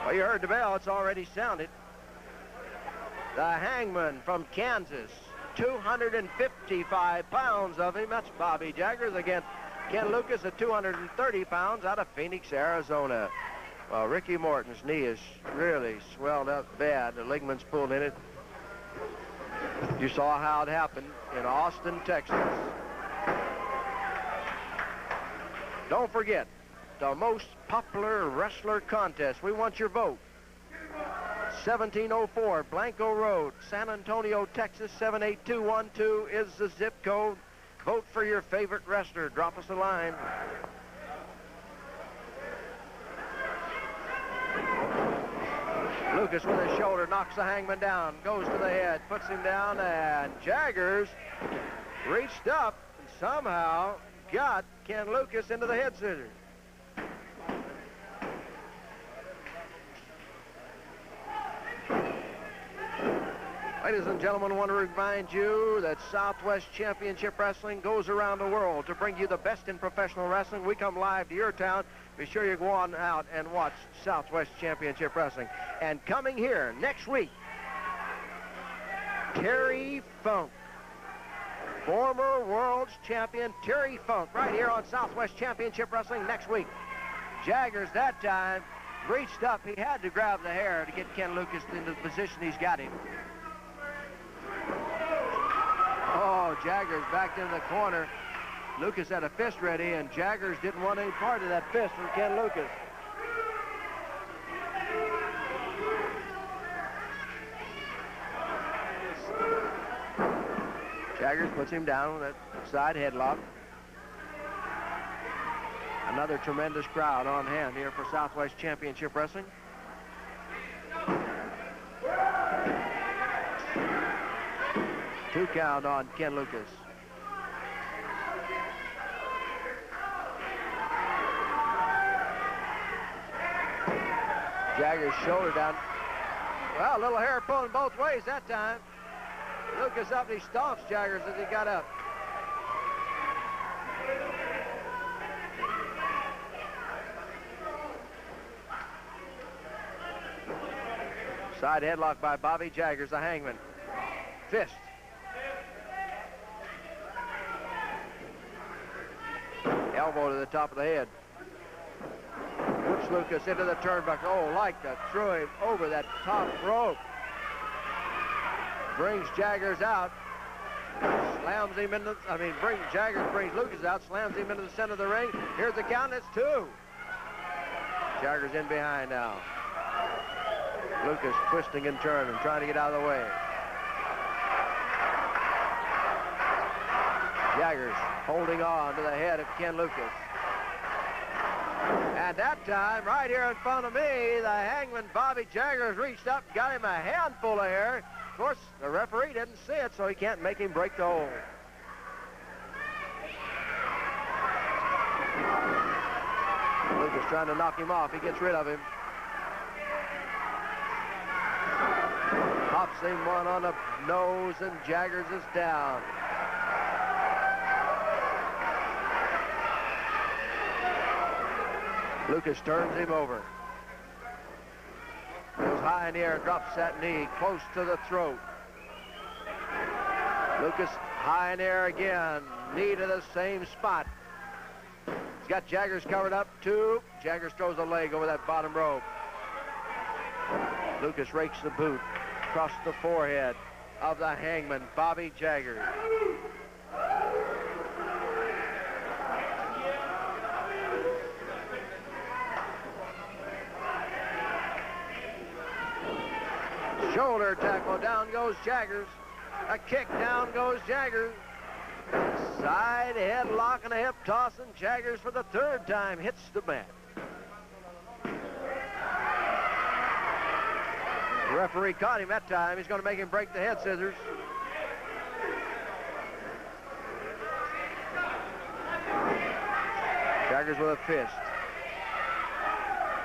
Well, you heard the bell. It's already sounded. The Hangman from Kansas, 255 pounds of him. That's Bobby Jaggers against Ken Lucas at 230 pounds out of Phoenix, Arizona. Well, Ricky Morton's knee is really swelled up bad. The ligament's pulled in it. You saw how it happened in Austin, Texas. Don't forget, the most popular wrestler contest. We want your vote. 1704 Blanco Road, San Antonio, Texas, 78212 is the zip code. Vote for your favorite wrestler. Drop us a line. Lucas with his shoulder knocks the Hangman down, goes to the head, puts him down, and Jaggers reached up and somehow got Ken Lucas into the head scissors. Ladies and gentlemen, I want to remind you that Southwest Championship Wrestling goes around the world to bring you the best in professional wrestling. We come live to your town. Be sure you go on out and watch Southwest Championship Wrestling. And coming here next week, Terry Funk, former world's champion Terry Funk, right here on Southwest Championship Wrestling next week. Jaggers that time reached up. He had to grab the hair to get Ken Lucas into the position he's got him. Oh, Jaggers backed into the corner. Lucas had a fist ready, and Jaggers didn't want any part of that fist from Ken Lucas. Jaggers puts him down with that side headlock. Another tremendous crowd on hand here for Southwest Championship Wrestling. Two count on Ken Lucas. Jaggers' shoulder down. Well, a little hair pulling both ways that time. Lucas up, he stomps Jaggers as he got up. Side headlock by Bobby Jaggers, the Hangman. Fist. Elbow to the top of the head. Puts Lucas into the turnbuckle. Oh, like that. Threw him over that top rope. Brings Jaggers out. Slams him into, Jaggers brings Lucas out, slams him into the center of the ring. Here's the count, it's two. Jaggers in behind now. Lucas twisting and turning, trying to get out of the way. Jaggers holding on to the head of Ken Lucas. And that time, right here in front of me, the Hangman Bobby Jaggers reached up, got him a handful of hair. Of course, the referee didn't see it, so he can't make him break the hold. Lucas trying to knock him off. He gets rid of him. Pops him one on the nose, and Jaggers is down. Lucas turns him over. Goes high in the air, drops that knee close to the throat. Lucas high in the air again, knee to the same spot. He's got Jaggers covered up, two. Jaggers throws a leg over that bottom rope. Lucas rakes the boot across the forehead of the Hangman, Bobby Jaggers. Shoulder tackle, down goes Jaggers. A kick, down goes Jaggers. Side headlock and a hip toss, and Jaggers for the third time hits the mat. The referee caught him that time. He's going to make him break the head scissors. Jaggers with a fist.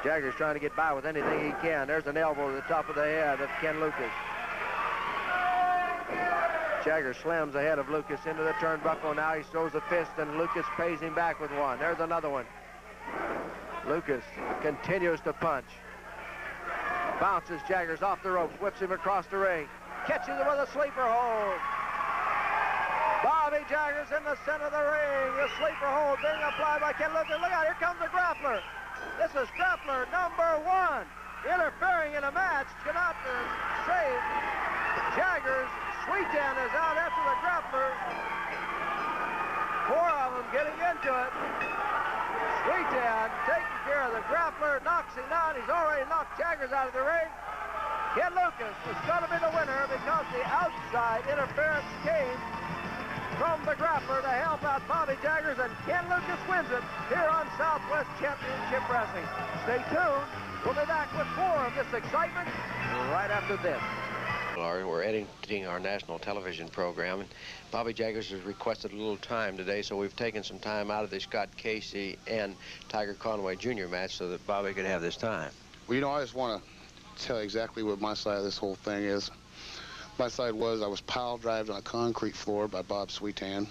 Jaggers trying to get by with anything he can. There's an elbow to the top of the head of Ken Lucas. Jaggers slams the head of Lucas into the turnbuckle. Now he throws a fist, and Lucas pays him back with one. There's another one. Lucas continues to punch. Bounces Jaggers off the ropes, whips him across the ring. Catches him with a sleeper hold. Bobby Jaggers in the center of the ring. The sleeper hold being applied by Ken Lucas. Look out, here comes the grappler. This is grappler number 1. Interfering in a match. Cannot save Jaggers. Sweetan is out after the grappler. 4 of them getting into it. Sweetan taking care of the grappler, knocks him out. He's already knocked Jaggers out of the ring. Ken Lucas is going to be the winner because the outside interference came from the grappler to help out Bobby Jaggers, and Ken Lucas wins it here on Southwest Championship Wrestling. Stay tuned. We'll be back with more of this excitement right after this. We're editing our national television program, and Bobby Jaggers has requested a little time today, so we've taken some time out of the Scott Casey and Tiger Conway Jr. match so that Bobby could have this time. Well, you know, I just want to tell you exactly what my side of this whole thing is. My side was I was pile drived on a concrete floor by Bob Sweetan.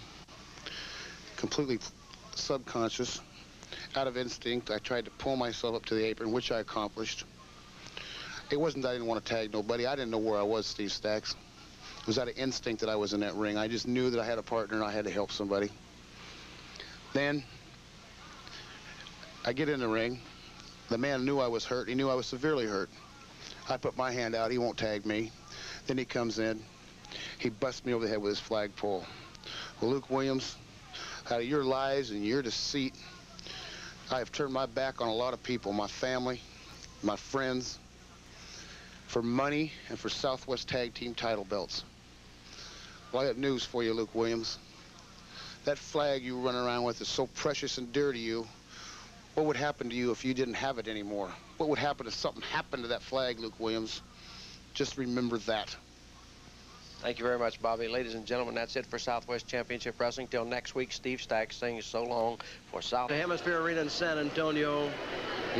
Completely subconscious, out of instinct, I tried to pull myself up to the apron, which I accomplished. It wasn't that I didn't want to tag nobody. I didn't know where I was, Steve Stacks. It was out of instinct that I was in that ring. I just knew that I had a partner and I had to help somebody. Then I get in the ring. The man knew I was hurt. He knew I was severely hurt. I put my hand out. He won't tag me. Then he comes in. He busts me over the head with his flagpole. Well, Luke Williams, out of your lies and your deceit, I have turned my back on a lot of people, my family, my friends, for money and for Southwest Tag Team title belts. Well, I got news for you, Luke Williams. That flag you run around with is so precious and dear to you. What would happen to you if you didn't have it anymore? What would happen if something happened to that flag, Luke Williams? Just remember that. Thank you very much, Bobby. Ladies and gentlemen, that's it for Southwest Championship Wrestling. Till next week, Steve Stacks saying so long for South. The Hemisphere Arena in San Antonio,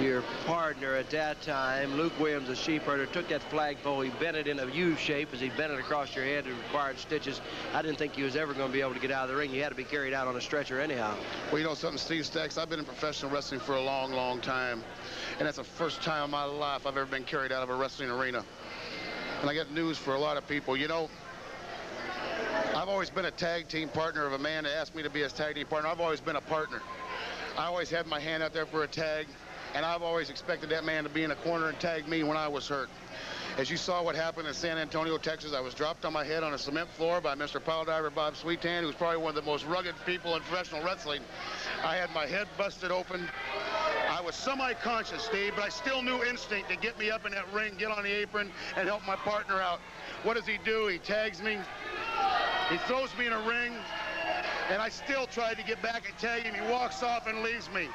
your partner at that time, Luke Williams, the sheepherder, took that flagpole. He bent it in a U shape as he bent it across your head. It required stitches. I didn't think he was ever going to be able to get out of the ring. He had to be carried out on a stretcher anyhow. Well, you know something, Steve Stacks? I've been in professional wrestling for a long, long time. And that's the first time in my life I've ever been carried out of a wrestling arena. And I got news for a lot of people. You know, I've always been a tag team partner of a man that asked me to be his tag team partner. I've always been a partner. I always had my hand out there for a tag, and I've always expected that man to be in a corner and tag me when I was hurt. As you saw what happened in San Antonio, Texas, I was dropped on my head on a cement floor by Mr. Pile Driver Bob Sweetan, who's probably one of the most rugged people in professional wrestling. I had my head busted open. I was semi-conscious, Steve, but I still knew instinct to get me up in that ring, get on the apron, and help my partner out. What does he do? He tags me. He throws me in a ring, and I still tried to get back and tag him. He walks off and leaves me.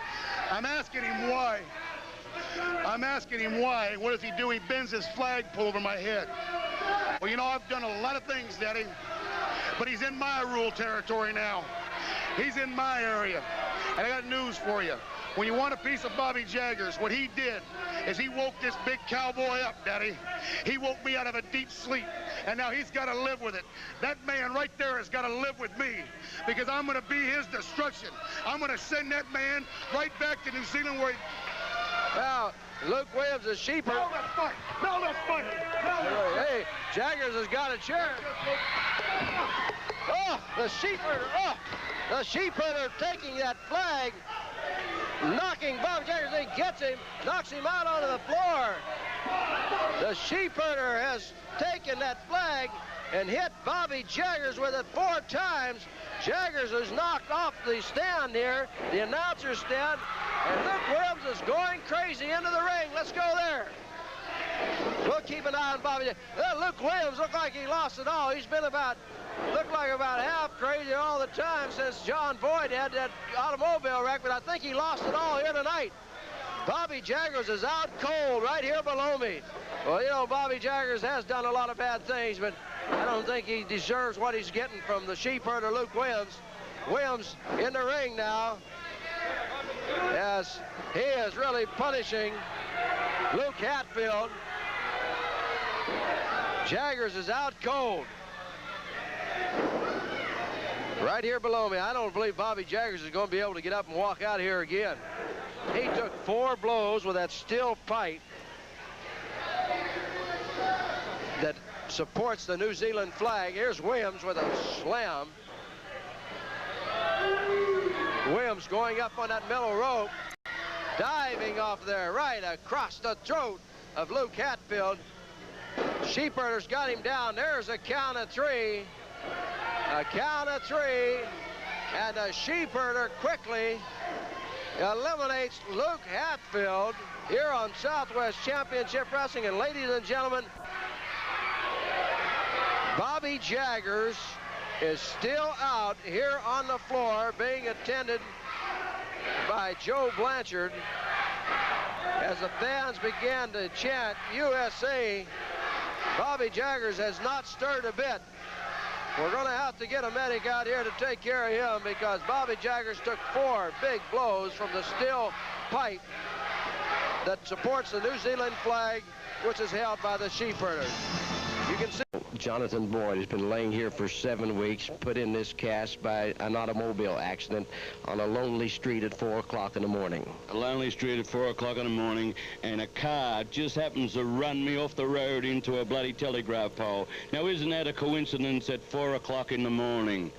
I'm asking him why. I'm asking him why. What does he do? He bends his flagpole over my head. Well, you know, I've done a lot of things, Daddy, but he's in my rule territory now. He's in my area. And I got news for you. When you want a piece of Bobby Jaggers, what he did is he woke this big cowboy up, Daddy. He woke me out of a deep sleep, and now he's got to live with it. That man right there has got to live with me, because I'm going to be his destruction. I'm going to send that man right back to New Zealand where he... Well, Luke Williams, the sheeper. No, that's fight. No, that's fight. No, hey, Jaggers has got a chair. Oh, the sheeper. Oh, the sheepherder taking that flag, knocking Bob Jaggers. He gets him, knocks him out onto the floor. The sheepherder has taken that flag and hit Bobby Jaggers with it 4 times. Jaggers is knocked off the stand here, the announcer's stand, and Luke Williams is going crazy into the ring. Let's go there. We'll keep an eye on Bobby. Luke Williams looked like he lost it all. He's been looked like about half crazy all the time since John Boyd had that automobile wreck, but I think he lost it all here tonight. Bobby Jaggers is out cold right here below me. Well, you know, Bobby Jaggers has done a lot of bad things, but I don't think he deserves what he's getting from the sheepherder, Luke Williams. Williams in the ring now, as he is really punishing Luke Hatfield. Jaggers is out cold. Right here below me. I don't believe Bobby Jaggers is going to be able to get up and walk out here again. He took 4 blows with that still fight. that supports the New Zealand flag. Here's Williams with a slam. Williams going up on that middle rope, diving off there right across the throat of Luke Hatfield. Sheepherder's got him down. There's a count of three. A count of three. And a Sheepherder quickly eliminates Luke Hatfield here on Southwest Championship Wrestling. And ladies and gentlemen, Bobby Jaggers is still out here on the floor being attended by Joe Blanchard as the fans began to chant USA. Bobby Jaggers has not stirred a bit. We're going to have to get a medic out here to take care of him because Bobby Jaggers took 4 big blows from the steel pipe that supports the New Zealand flag, which is held by the Sheepherders. You can see Jonathan Boyd has been laying here for 7 weeks, put in this cast by an automobile accident on a lonely street at 4 o'clock in the morning. A lonely street at 4 o'clock in the morning, and a car just happens to run me off the road into a bloody telegraph pole. Now, isn't that a coincidence at 4 o'clock in the morning?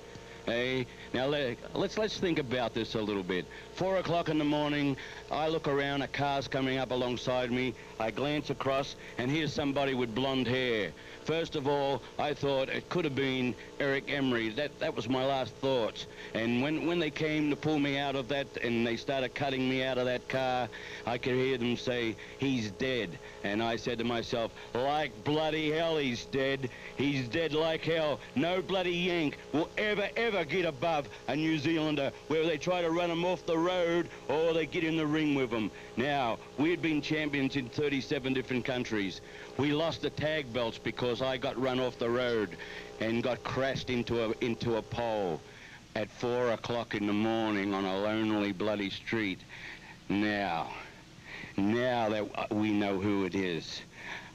Hey, now let's think about this a little bit. 4 o'clock in the morning, I look around, a car's coming up alongside me. I glance across, and here's somebody with blonde hair. First of all, I thought it could have been Eric Emery. That was my last thoughts. And when they came to pull me out of that and they started cutting me out of that car, I could hear them say, "He's dead." And I said to myself, like bloody hell he's dead. He's dead like hell. No bloody Yank will ever get above a New Zealander where they try to run him off the road or they get in the ring with him. Now, we had been champions in 37 different countries. We lost the tag belts because I got run off the road and got crashed into a pole at 4 o'clock in the morning on a lonely bloody street. Now that we know who it is.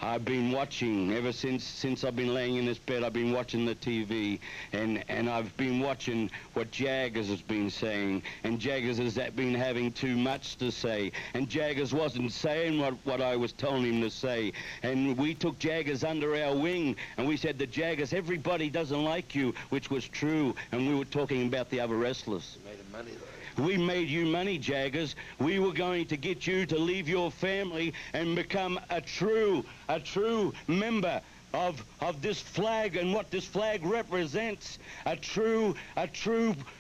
I've been watching ever since I've been laying in this bed. I've been watching the TV, and I've been watching what Jaggers has been saying, and Jaggers has been having too much to say, and Jaggers wasn't saying what I was telling him to say, and we took Jaggers under our wing, and we said to Jaggers, everybody doesn't like you, which was true, and we were talking about the other wrestlers. You made him money, though. We made you money, Jaggers. We were going to get you to leave your family and become a true member of this flag and what this flag represents. A true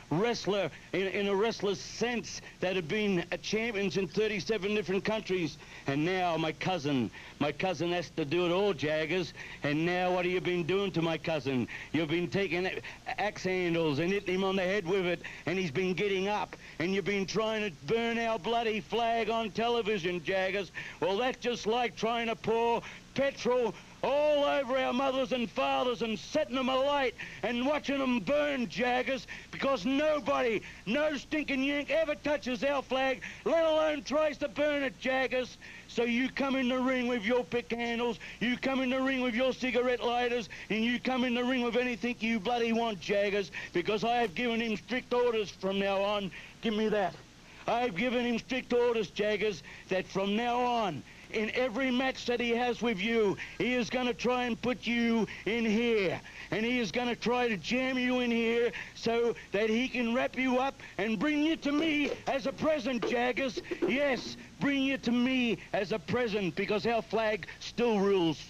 wrestler in a wrestler's sense that had been champions in 37 different countries. And now my cousin has to do it all, Jaggers. And now what have you been doing to my cousin? You've been taking axe handles and hitting him on the head with it, and he's been getting up. And you've been trying to burn our bloody flag on television, Jaggers. Well, that's just like trying to pour petrol all over our mothers and fathers and setting them alight and watching them burn, Jaggers, because nobody, no stinking Yank ever touches our flag, let alone tries to burn it, Jaggers. So you come in the ring with your pick handles, you come in the ring with your cigarette lighters, and you come in the ring with anything you bloody want, Jaggers, because I have given him strict orders from now on. Give me that. I've given him strict orders, Jaggers, that from now on, in every match that he has with you, he is going to try and put you in here. And he is going to try to jam you in here so that he can wrap you up and bring you to me as a present, Jaggers. Yes, bring you to me as a present, because our flag still rules.